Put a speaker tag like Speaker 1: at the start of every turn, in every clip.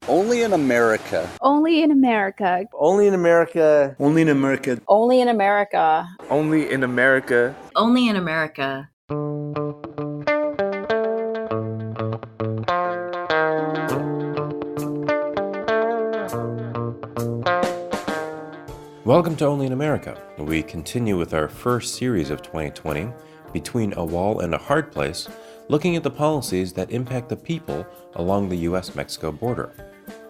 Speaker 1: Only in America.
Speaker 2: Only in America.
Speaker 3: Only in America.
Speaker 4: Only in America.
Speaker 5: Only in America.
Speaker 3: Only in America.
Speaker 6: Only in America.
Speaker 7: Welcome to Only in America. We continue with our first series of 2020, Between a Wall and a Hard Place, looking at the policies that impact the people along the U.S. Mexico border.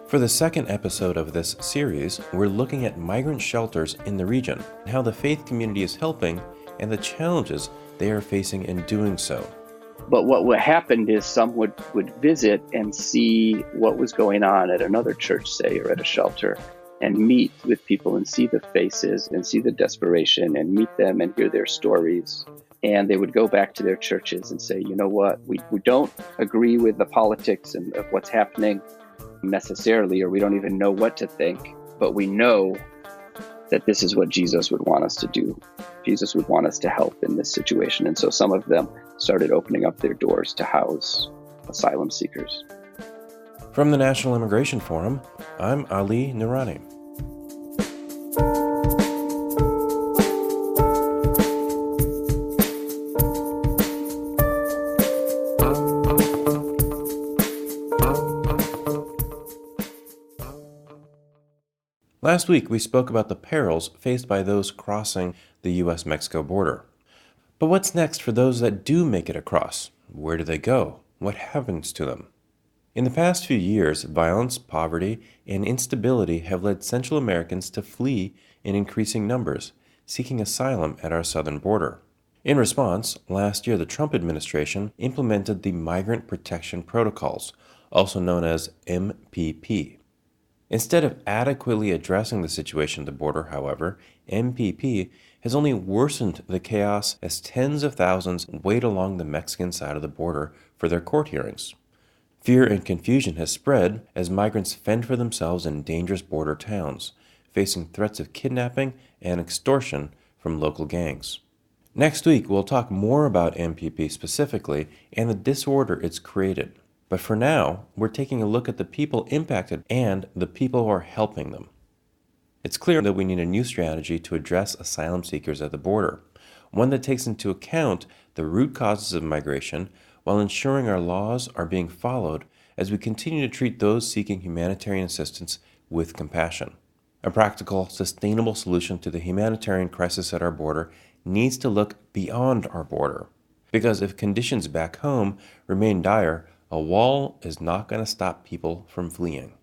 Speaker 7: For the second episode of this series, we're looking at migrant shelters in the region, how the faith community is helping, and the challenges they are facing in doing so.
Speaker 8: But what happened is some would visit and see what was going on at another church, say, or at a shelter, and meet with people and see the faces and see the desperation and meet them and hear their stories. And they would go back to their churches and say, you know what, we don't agree with the politics and of what's happening necessarily, or we don't even know what to think, but we know that this is what Jesus would want us to do. Jesus would want us to help in this situation. And so some of them started opening up their doors to house asylum seekers.
Speaker 7: From the National Immigration Forum, I'm Ali Noorani. Last week, we spoke about the perils faced by those crossing the U.S. Mexico border. But what's next for those that do make it across? Where do they go? What happens to them? In the past few years, violence, poverty, and instability have led Central Americans to flee in increasing numbers, seeking asylum at our southern border. In response, last year the Trump administration implemented the Migrant Protection Protocols, also known as MPP. Instead of adequately addressing the situation at the border, however, MPP has only worsened the chaos as tens of thousands wait along the Mexican side of the border for their court hearings. Fear and confusion has spread as migrants fend for themselves in dangerous border towns, facing threats of kidnapping and extortion from local gangs. Next week, we'll talk more about MPP specifically and the disorder it's created. But for now, we're taking a look at the people impacted and the people who are helping them. It's clear that we need a new strategy to address asylum seekers at the border, one that takes into account the root causes of migration while ensuring our laws are being followed as we continue to treat those seeking humanitarian assistance with compassion. A practical, sustainable solution to the humanitarian crisis at our border needs to look beyond our border, because if conditions back home remain dire, a wall is not going to stop people from fleeing.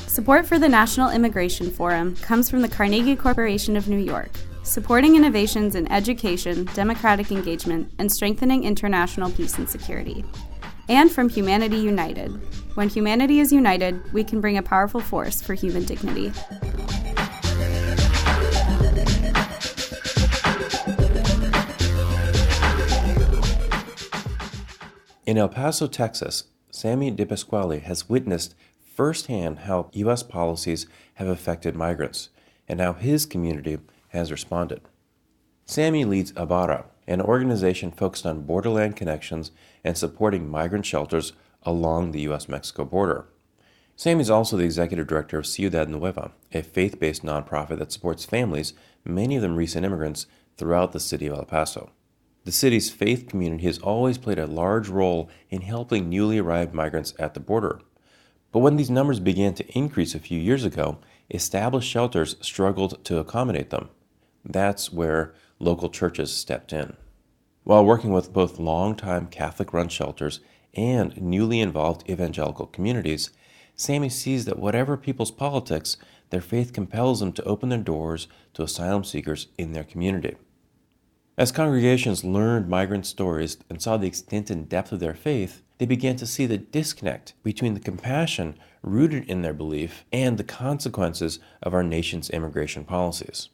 Speaker 2: Support for the National Immigration Forum comes from the Carnegie Corporation of New York, supporting innovations in education, democratic engagement, and strengthening international peace and security. And from Humanity United. When humanity is united, we can bring a powerful force for human dignity.
Speaker 7: In El Paso, Texas, Sami DiPasquale has witnessed firsthand how U.S. policies have affected migrants and how his community has responded. Sami leads Abara, an organization focused on borderland connections and supporting migrant shelters along the U.S. Mexico border. Sami is also the executive director of Ciudad Nueva, a faith-based nonprofit that supports families, many of them recent immigrants, throughout the city of El Paso. The city's faith community has always played a large role in helping newly arrived migrants at the border. But when these numbers began to increase a few years ago, established shelters struggled to accommodate them. That's where local churches stepped in. While working with both longtime Catholic-run shelters and newly involved evangelical communities, Sami sees that whatever people's politics, their faith compels them to open their doors to asylum seekers in their community. As congregations learned migrant stories and saw the extent and depth of their faith, they began to see the disconnect between the compassion rooted in their belief and the consequences of our nation's immigration policies.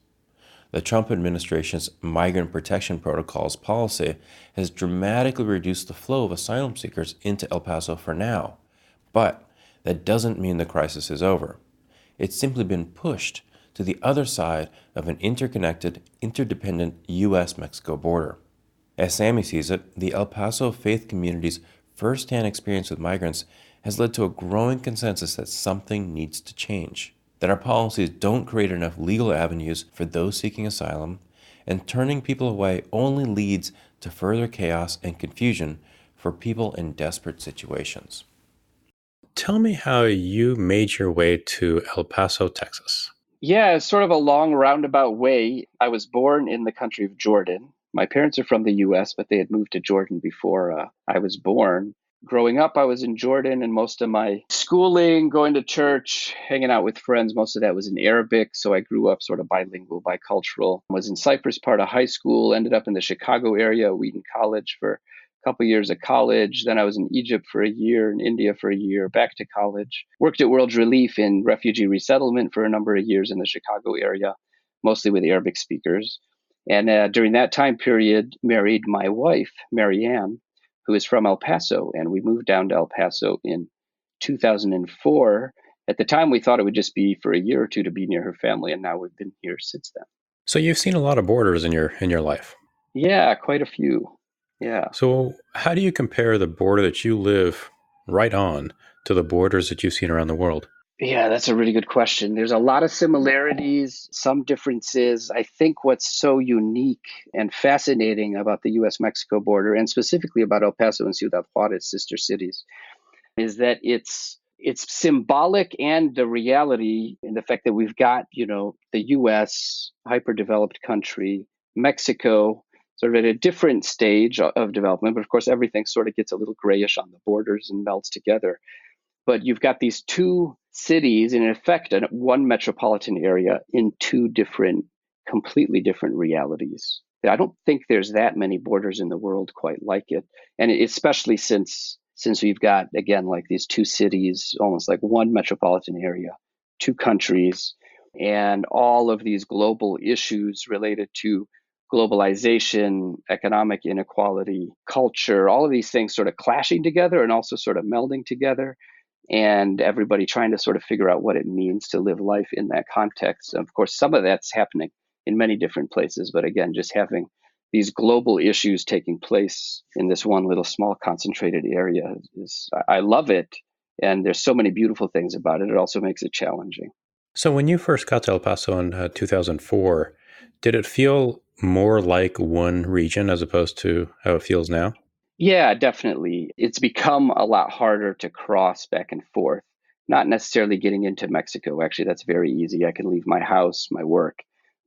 Speaker 7: The Trump administration's Migrant Protection Protocols policy has dramatically reduced the flow of asylum seekers into El Paso for now, but that doesn't mean the crisis is over. It's simply been pushed to the other side of an interconnected, interdependent U.S. Mexico border. As Sami sees it, the El Paso faith community's first-hand experience with migrants has led to a growing consensus that something needs to change, that our policies don't create enough legal avenues for those seeking asylum, and turning people away only leads to further chaos and confusion for people in desperate situations.
Speaker 1: Tell me how you made your way to El Paso, Texas.
Speaker 8: Yeah, it's sort of a long roundabout way. I was born in the country of Jordan. My parents are from the U.S., but they had moved to Jordan before I was born. Growing up, I was in Jordan, and most of my schooling, going to church, hanging out with friends, most of that was in Arabic. So I grew up sort of bilingual, bicultural. Was in Cyprus part of high school, ended up in the Chicago area, Wheaton College for a couple years of college. Then I was in Egypt for a year, in India for a year, back to college. Worked at World Relief in refugee resettlement for a number of years in the Chicago area, mostly with Arabic speakers. And during that time period, married my wife, Marianne, who is from El Paso. And we moved down to El Paso in 2004. At the time, we thought it would just be for a year or two to be near her family. And now we've been here since then.
Speaker 1: So you've seen a lot of borders in your life.
Speaker 8: Yeah, quite a few. Yeah.
Speaker 1: So how do you compare the border that you live right on to the borders that you've seen around the world?
Speaker 8: Yeah, that's a really good question. There's a lot of similarities, some differences. I think what's so unique and fascinating about the U.S. Mexico border, and specifically about El Paso and Ciudad Juarez, sister cities, is that it's symbolic and the reality in the fact that we've got, the U.S., hyper-developed country, Mexico, sort of at a different stage of development. But of course, everything sort of gets a little grayish on the borders and melts together. But you've got these two cities, in effect, one metropolitan area in two completely different realities. I don't think there's that many borders in the world quite like it. And especially since we've got, again, like these two cities, almost like one metropolitan area, two countries, and all of these global issues related to globalization, economic inequality, culture, all of these things sort of clashing together and also sort of melding together. And everybody trying to sort of figure out what it means to live life in that context. And of course, some of that's happening in many different places. But again, just having these global issues taking place in this one little small concentrated area I love it. And there's so many beautiful things about it. It also makes it challenging.
Speaker 1: So when you first got to El Paso in 2004, did it feel more like one region as opposed to how it feels now?
Speaker 8: Yeah, definitely. It's become a lot harder to cross back and forth, not necessarily getting into Mexico. Actually, that's very easy. I can leave my house, my work,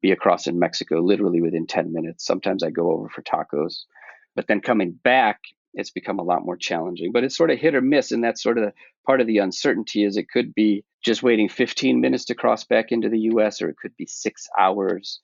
Speaker 8: be across in Mexico literally within 10 minutes. Sometimes I go over for tacos. But then coming back, it's become a lot more challenging. But it's sort of hit or miss. And that's sort of part of the uncertainty is it could be just waiting 15 minutes to cross back into the U.S., or it could be 6 hours.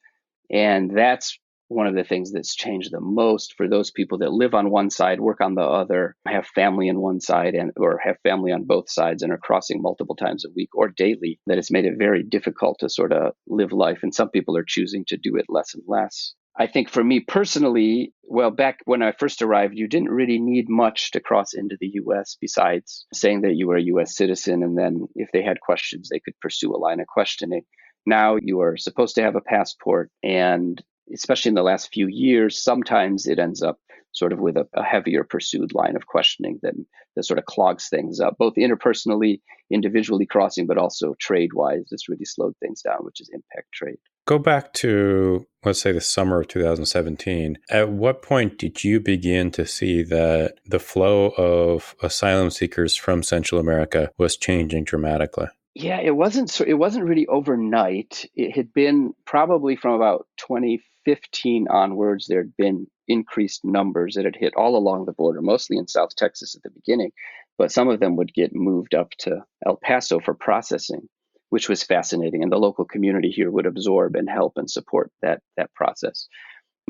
Speaker 8: And that's one of the things that's changed the most for those people that live on one side, work on the other, have family on one side or have family on both sides and are crossing multiple times a week or daily, that it's made it very difficult to sort of live life. And some people are choosing to do it less and less. I think for me personally, well, back when I first arrived, you didn't really need much to cross into the U.S. besides saying that you were a U.S. citizen. And then if they had questions, they could pursue a line of questioning. Now you are supposed to have a passport, and especially in the last few years, sometimes it ends up sort of with a heavier pursued line of questioning that sort of clogs things up, both interpersonally, individually crossing, but also trade-wise. It's really slowed things down, which is impact trade.
Speaker 1: Go back to, let's say, the summer of 2017. At what point did you begin to see that the flow of asylum seekers from Central America was changing dramatically?
Speaker 8: Yeah, it wasn't really overnight. It had been probably from about 2015 onwards, there had been increased numbers that had hit all along the border, mostly in South Texas at the beginning, but some of them would get moved up to El Paso for processing, which was fascinating. And the local community here would absorb and help and support that process.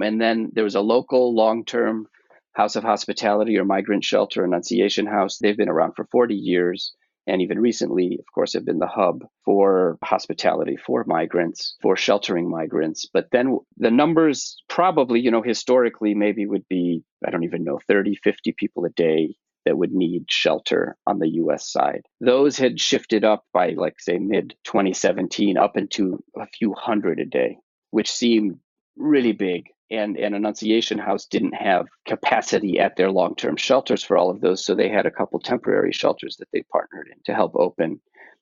Speaker 8: And then there was a local long-term house of hospitality or migrant shelter, Annunciation House. They've been around for 40 years. And even recently, of course, have been the hub for hospitality, for migrants, for sheltering migrants. But then the numbers probably, historically maybe would be, I don't even know, 30, 50 people a day that would need shelter on the U.S. side. Those had shifted up by, like, say, mid-2017 up into a few hundred a day, which seemed really big. And Annunciation House didn't have capacity at their long-term shelters for all of those, so they had a couple temporary shelters that they partnered in to help open.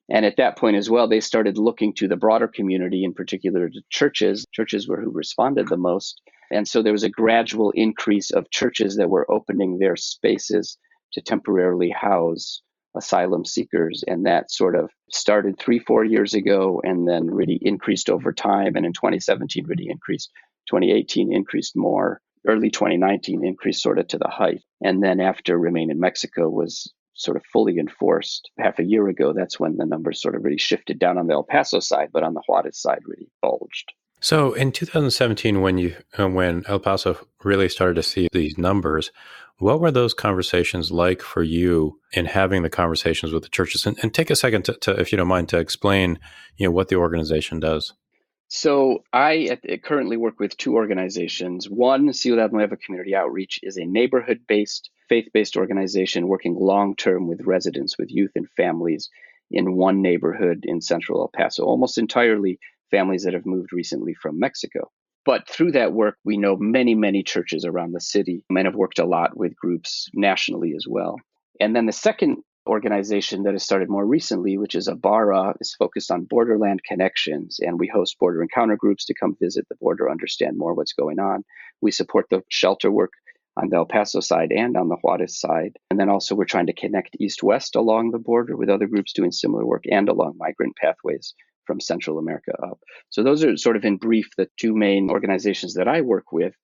Speaker 8: And at that point as well, they started looking to the broader community, in particular to churches. Churches were who responded the most. And so there was a gradual increase of churches that were opening their spaces to temporarily house asylum seekers. And that sort of started 3-4 years ago and then really increased over time. And in 2017, really increased. 2018 increased more. Early 2019 increased sort of to the height. And then after Remain in Mexico was sort of fully enforced half a year ago, that's when the numbers sort of really shifted down on the El Paso side, but on the Juarez side really bulged.
Speaker 1: So in 2017, when El Paso really started to see these numbers, what were those conversations like for you in having the conversations with the churches? And take a second to, if you don't mind, to explain, what the organization does.
Speaker 8: So I currently work with two organizations. One, Ciudad Nueva Community Outreach, is a neighborhood-based, faith-based organization working long-term with residents, with youth and families in one neighborhood in central El Paso, almost entirely families that have moved recently from Mexico. But through that work, we know many, many churches around the city and have worked a lot with groups nationally as well. And then the second organization that has started more recently, which is Abara, is focused on borderland connections. And we host border encounter groups to come visit the border, understand more what's going on. We support the shelter work on the El Paso side and on the Juarez side. And then also we're trying to connect east-west along the border with other groups doing similar work and along migrant pathways from Central America up. So those are sort of in brief the two main organizations that I work with.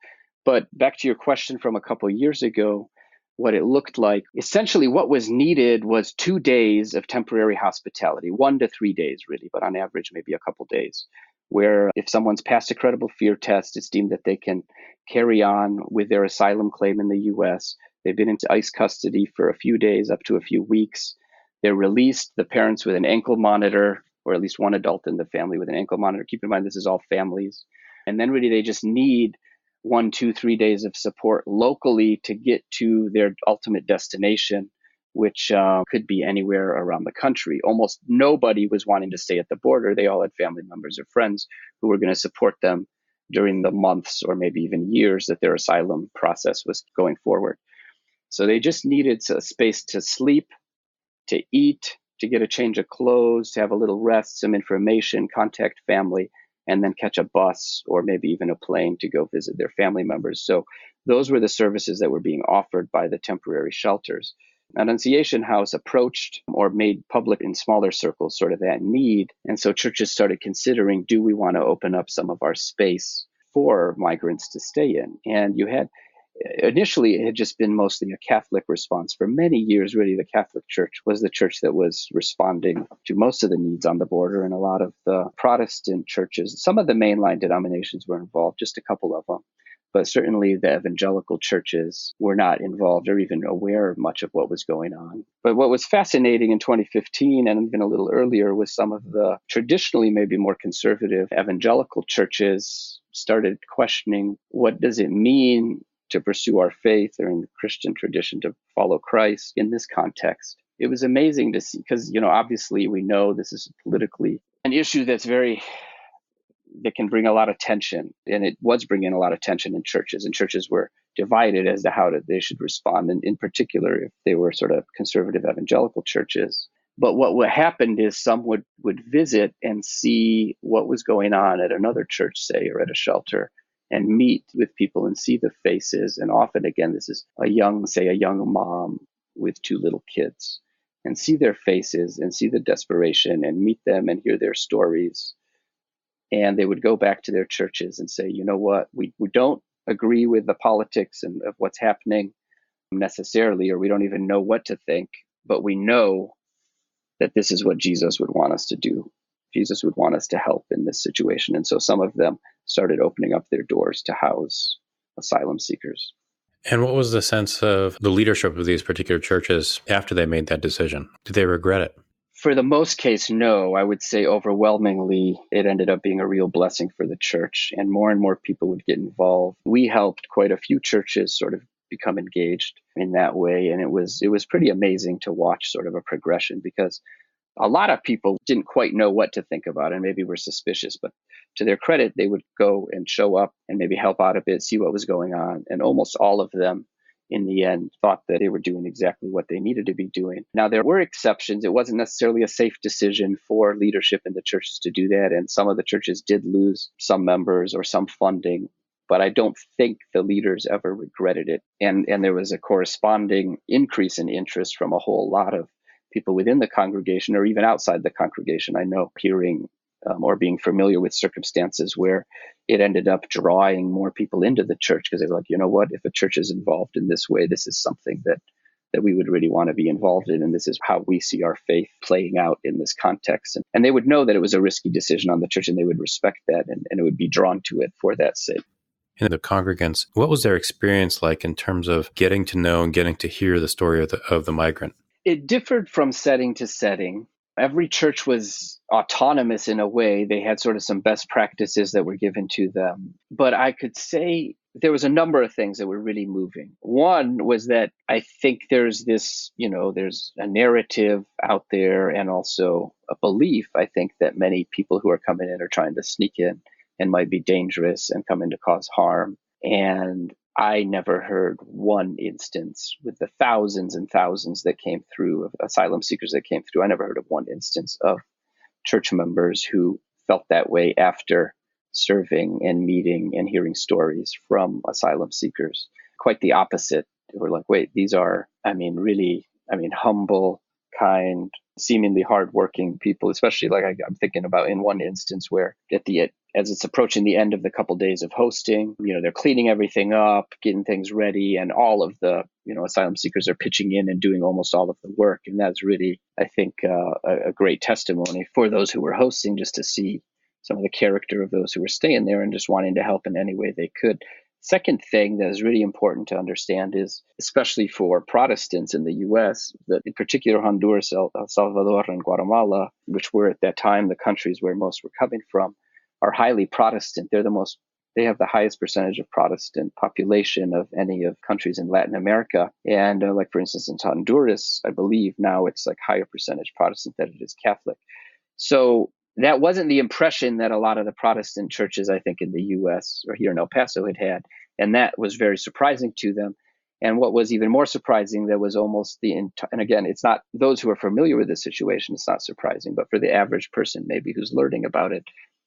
Speaker 8: But back to your question from a couple of years ago, what it looked like, essentially what was needed was 2 days of temporary hospitality, 1 to 3 days really, but on average maybe a couple days, where if someone's passed a credible fear test, it's deemed that they can carry on with their asylum claim in the U.S. They've been into ICE custody for a few days, up to a few weeks. They're released, the parents with an ankle monitor, or at least one adult in the family with an ankle monitor. Keep in mind, this is all families. And then really they just need 1, 2, 3 days of support locally to get to their ultimate destination, which could be anywhere around the country. Almost nobody was wanting to stay at the border. They all had family members or friends who were going to support them during the months or maybe even years that their asylum process was going forward. So they just needed a space to sleep, to eat, to get a change of clothes, to have a little rest, some information, contact family, and then catch a bus or maybe even a plane to go visit their family members. So those were the services that were being offered by the temporary shelters. Annunciation House approached or made public in smaller circles sort of that need. And so churches started considering, do we want to open up some of our space for migrants to stay in? And initially, it had just been mostly a Catholic response. For many years, really, the Catholic Church was the church that was responding to most of the needs on the border, and a lot of the Protestant churches, some of the mainline denominations were involved, just a couple of them. But certainly the evangelical churches were not involved or even aware of much of what was going on. But what was fascinating in 2015 and even a little earlier was some of the traditionally maybe more conservative evangelical churches started questioning, what does it mean to pursue our faith, or in the Christian tradition to follow Christ in this context? It was amazing to see, because, obviously we know this is politically an issue that can bring a lot of tension, and it was bringing a lot of tension in churches, and churches were divided as to how they should respond, and in particular if they were sort of conservative evangelical churches. But what happened is some would visit and see what was going on at another church, say, or at a shelter, and meet with people and see the faces. And often, again, this is a young mom with 2 little kids, and see their faces and see the desperation and meet them and hear their stories. And they would go back to their churches and say, you know what, we don't agree with the politics and of what's happening necessarily, or we don't even know what to think, but we know that this is what Jesus would want us to do. Jesus would want us to help in this situation. And so some of them started opening up their doors to house asylum seekers.
Speaker 1: And what was the sense of the leadership of these particular churches after they made that decision? Did they regret it?
Speaker 8: For the most case, no. I would say overwhelmingly, it ended up being a real blessing for the church, and more people would get involved. We helped quite a few churches sort of become engaged in that way. And it was pretty amazing to watch sort of a progression, because a lot of people didn't quite know what to think about and maybe were suspicious, but to their credit, they would go and show up and maybe help out a bit, see what was going on. And almost all of them in the end thought that they were doing exactly what they needed to be doing. Now, there were exceptions. It wasn't necessarily a safe decision for leadership in the churches to do that. And some of the churches did lose some members or some funding, but I don't think the leaders ever regretted it. And there was a corresponding increase in interest from a whole lot of people within the congregation or even outside the congregation. I know hearing or being familiar with circumstances where it ended up drawing more people into the church because they were like, you know what, if a church is involved in this way, this is something that we would really want to be involved in. And this is how we see our faith playing out in this context. And they would know that it was a risky decision on the church, and they would respect that, and it would be drawn to it for that sake.
Speaker 1: And the congregants, what was their experience like in terms of getting to know and getting to hear the story of the migrant?
Speaker 8: It differed from setting to setting. Every church was autonomous in a way. They had sort of some best practices that were given to them. But I could say there was a number of things that were really moving. One was that I think there's this, there's a narrative out there and also a belief, I think, that many people who are coming in are trying to sneak in and might be dangerous and come in to cause harm. And I never heard one instance with the thousands and thousands that came through, of asylum seekers that came through. I never heard of one instance of church members who felt that way after serving and meeting and hearing stories from asylum seekers. Quite the opposite. They were like, wait, these are, humble, kind, seemingly hardworking people, especially like I'm thinking about in one instance where as it's approaching the end of the couple days of hosting, they're cleaning everything up, getting things ready, and all of the, asylum seekers are pitching in and doing almost all of the work. And that's really, I think, a great testimony for those who were hosting, just to see some of the character of those who were staying there and just wanting to help in any way they could. Second thing that is really important to understand is, especially for Protestants in the U.S., that in particular Honduras, El Salvador, and Guatemala, which were at that time the countries where most were coming from, are highly Protestant. They have the highest percentage of Protestant population of any of countries in Latin America. And like, for instance, in Honduras, I believe now it's like higher percentage Protestant than it is Catholic. So that wasn't the impression that a lot of the Protestant churches, I think, in the U.S. or here in El Paso had. And that was very surprising to them. And what was even more surprising, that was almost and again, it's not those who are familiar with this situation, it's not surprising, but for the average person maybe who's learning about it,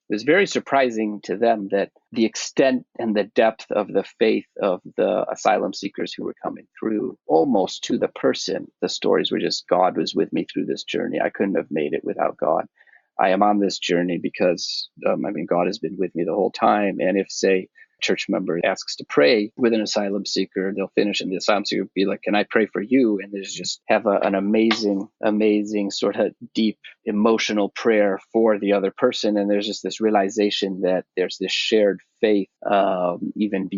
Speaker 8: it was very surprising to them that the extent and the depth of the faith of the asylum seekers who were coming through, almost to the person, the stories were just, God was with me through this journey. I couldn't have made it without God. I am on this journey because, God has been with me the whole time. And if, say, church member asks to pray with an asylum seeker, they'll finish and the asylum seeker will be like, can I pray for you? And there's just have an amazing sort of deep emotional prayer for the other person. And there's just this realization that there's this shared faith, even,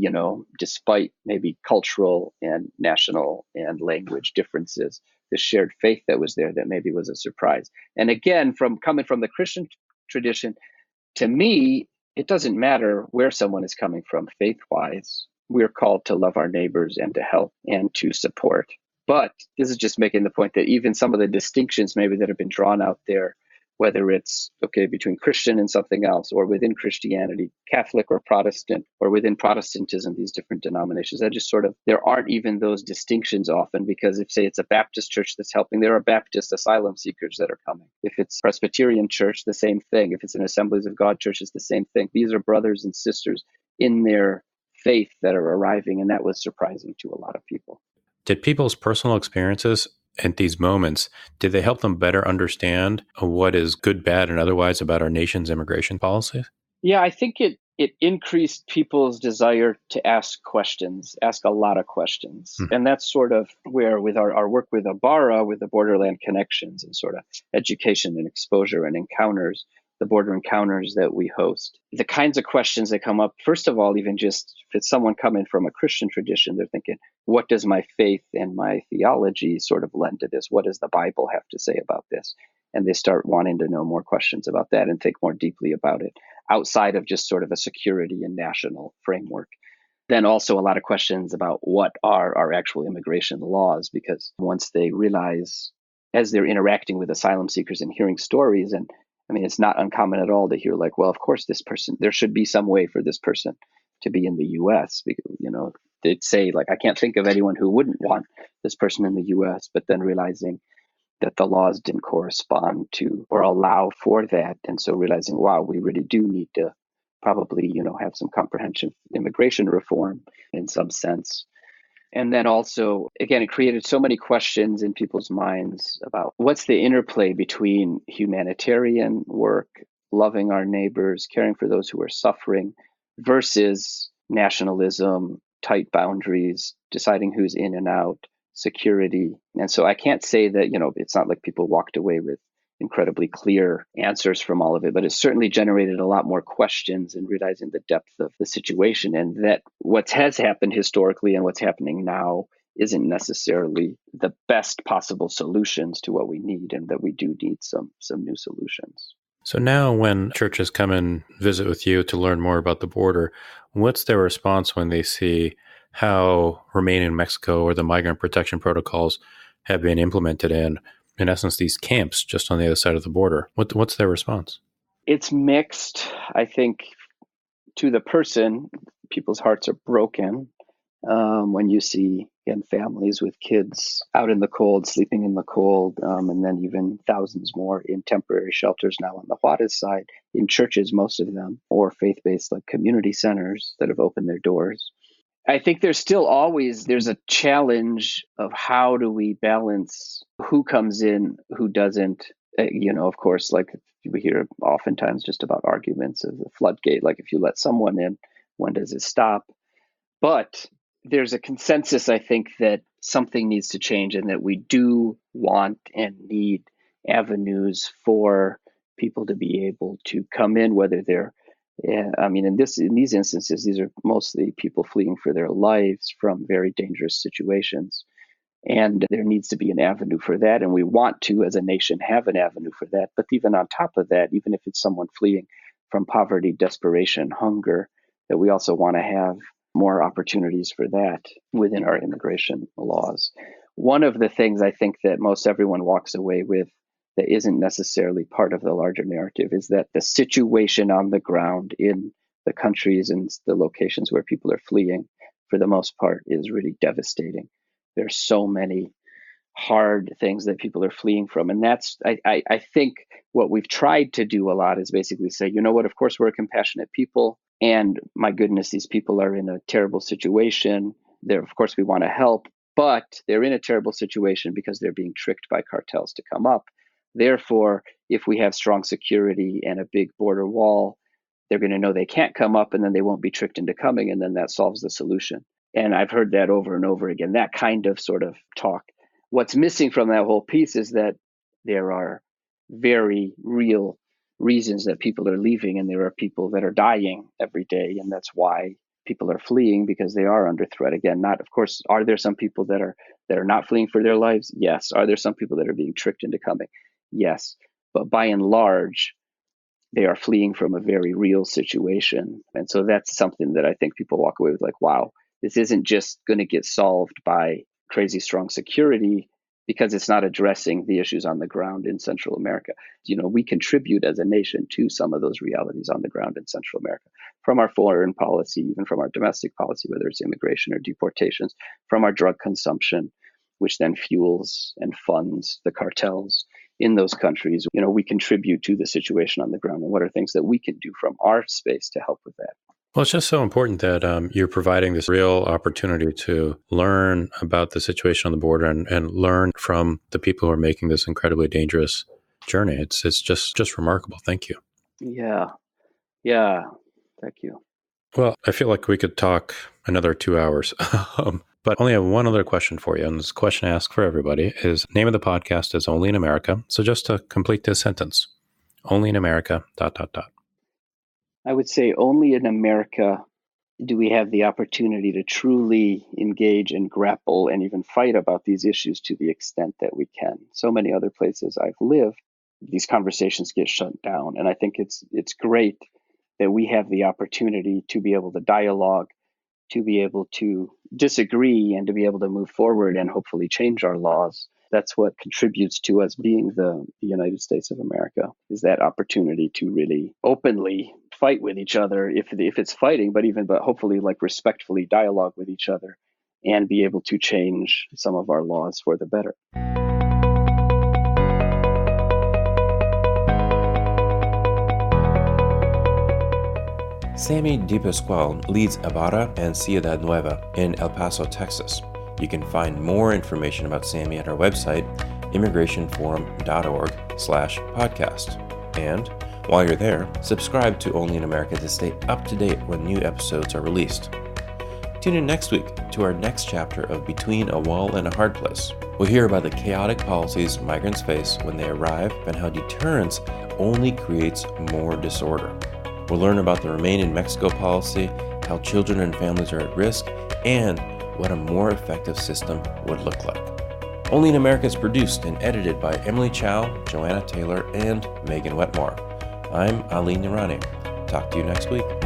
Speaker 8: despite maybe cultural and national and language differences, the shared faith that was there that maybe was a surprise. And again, coming from the Christian tradition, to me, it doesn't matter where someone is coming from faith-wise. We're called to love our neighbors and to help and to support. But this is just making the point that even some of the distinctions maybe that have been drawn out there, whether it's between Christian and something else, or within Christianity, Catholic or Protestant, or within Protestantism, these different denominations, that just there aren't even those distinctions often, because if, say, it's a Baptist church that's helping, there are Baptist asylum seekers that are coming. If it's Presbyterian church, the same thing. If it's an Assemblies of God church, it's the same thing. These are brothers and sisters in their faith that are arriving, and that was surprising to a lot of people.
Speaker 1: Did people's personal experiences at these moments, did they help them better understand what is good, bad, and otherwise about our nation's immigration policies?
Speaker 8: Yeah, I think it increased people's desire to ask a lot of questions. And that's sort of where, with our work with Abara, with the Borderland Connections and sort of education and exposure and encounters, the border encounters that we host, the kinds of questions that come up, first of all, even just if it's someone coming from a Christian tradition, they're thinking, what does my faith and my theology sort of lend to this? What does the Bible have to say about this? And they start wanting to know more questions about that and think more deeply about it outside of just sort of a security and national framework. Then also a lot of questions about what are our actual immigration laws, because once they realize, as they're interacting with asylum seekers and hearing stories, and I mean, it's not uncommon at all to hear like, well, of course, this person, there should be some way for this person to be in the U.S. Because, they'd say like, I can't think of anyone who wouldn't want this person in the U.S., but then realizing that the laws didn't correspond to or allow for that. And so realizing, wow, we really do need to probably, have some comprehensive immigration reform in some sense. And then also, again, it created so many questions in people's minds about what's the interplay between humanitarian work, loving our neighbors, caring for those who are suffering, versus nationalism, tight boundaries, deciding who's in and out, security. And so I can't say that, it's not like people walked away with incredibly clear answers from all of it, but it certainly generated a lot more questions and realizing the depth of the situation, and that what has happened historically and what's happening now isn't necessarily the best possible solutions to what we need, and that we do need some new solutions.
Speaker 1: So now when churches come and visit with you to learn more about the border, what's their response when they see how remaining in Mexico or the migrant protection protocols have been implemented in essence, these camps just on the other side of the border? What's their response?
Speaker 8: It's mixed. I think to the person, people's hearts are broken when you see, again, families with kids out in the cold, sleeping in the cold, and then even thousands more in temporary shelters now on the Juarez side, in churches, most of them, or faith-based like community centers that have opened their doors. I think there's a challenge of how do we balance who comes in, who doesn't. Of course, like we hear oftentimes just about arguments of the floodgate, like if you let someone in, when does it stop? But there's a consensus, I think, that something needs to change and that we do want and need avenues for people to be able to come in, whether they're in these instances, these are mostly people fleeing for their lives from very dangerous situations. And there needs to be an avenue for that. And we want to, as a nation, have an avenue for that. But even on top of that, even if it's someone fleeing from poverty, desperation, hunger, that we also want to have more opportunities for that within our immigration laws. One of the things I think that most everyone walks away with that isn't necessarily part of the larger narrative is that the situation on the ground in the countries and the locations where people are fleeing, for the most part, is really devastating. There's so many hard things that people are fleeing from. And that's, I think what we've tried to do a lot is basically say, you know what, of course, we're a compassionate people. And my goodness, these people are in a terrible situation. Of course, we want to help, but they're in a terrible situation because they're being tricked by cartels to come up. Therefore, if we have strong security and a big border wall, they're going to know they can't come up, and then they won't be tricked into coming, and then that solves the solution. And I've heard that over and over again, that kind of sort of talk. What's missing from that whole piece is that there are very real reasons that people are leaving, and there are people that are dying every day, and that's why people are fleeing, because they are under threat. Again, not, of course, are there some people that are not fleeing for their lives? Yes. Are there some people that are being tricked into coming? Yes. But by and large, they are fleeing from a very real situation. And so that's something that I think people walk away with like, wow, this isn't just going to get solved by crazy strong security, because it's not addressing the issues on the ground in Central America. We contribute as a nation to some of those realities on the ground in Central America, from our foreign policy, even from our domestic policy, whether it's immigration or deportations, from our drug consumption, which then fuels and funds the cartels in those countries. We contribute to the situation on the ground, and what are things that we can do from our space to help with that.
Speaker 1: Well, it's just so important that you're providing this real opportunity to learn about the situation on the border and learn from the people who are making this incredibly dangerous journey. It's just remarkable. Thank you.
Speaker 8: Yeah. Thank you.
Speaker 1: Well, I feel like we could talk another 2 hours, but only have one other question for you. And this question I ask for everybody is, name of the podcast is Only in America. So just to complete this sentence, Only in America, ...
Speaker 8: I would say only in America do we have the opportunity to truly engage and grapple and even fight about these issues to the extent that we can. So many other places I've lived, these conversations get shut down. And I think it's great that we have the opportunity to be able to dialogue to be able to disagree and to be able to move forward and hopefully change our laws. That's what contributes to us being the United States of America, is that opportunity to really openly fight with each other, if it's fighting, but hopefully like respectfully dialogue with each other and be able to change some of our laws for the better.
Speaker 7: Sami DiPasquale leads Abara and Ciudad Nueva in El Paso, Texas. You can find more information about Sami at our website, immigrationforum.org/podcast. And while you're there, subscribe to Only in America to stay up to date when new episodes are released. Tune in next week to our next chapter of Between a Wall and a Hard Place. We'll hear about the chaotic policies migrants face when they arrive and how deterrence only creates more disorder. We'll learn about the Remain in Mexico policy, how children and families are at risk, and what a more effective system would look like. Only in America is produced and edited by Emily Chow, Joanna Taylor, and Megan Wetmore. I'm Ali Nirani. Talk to you next week.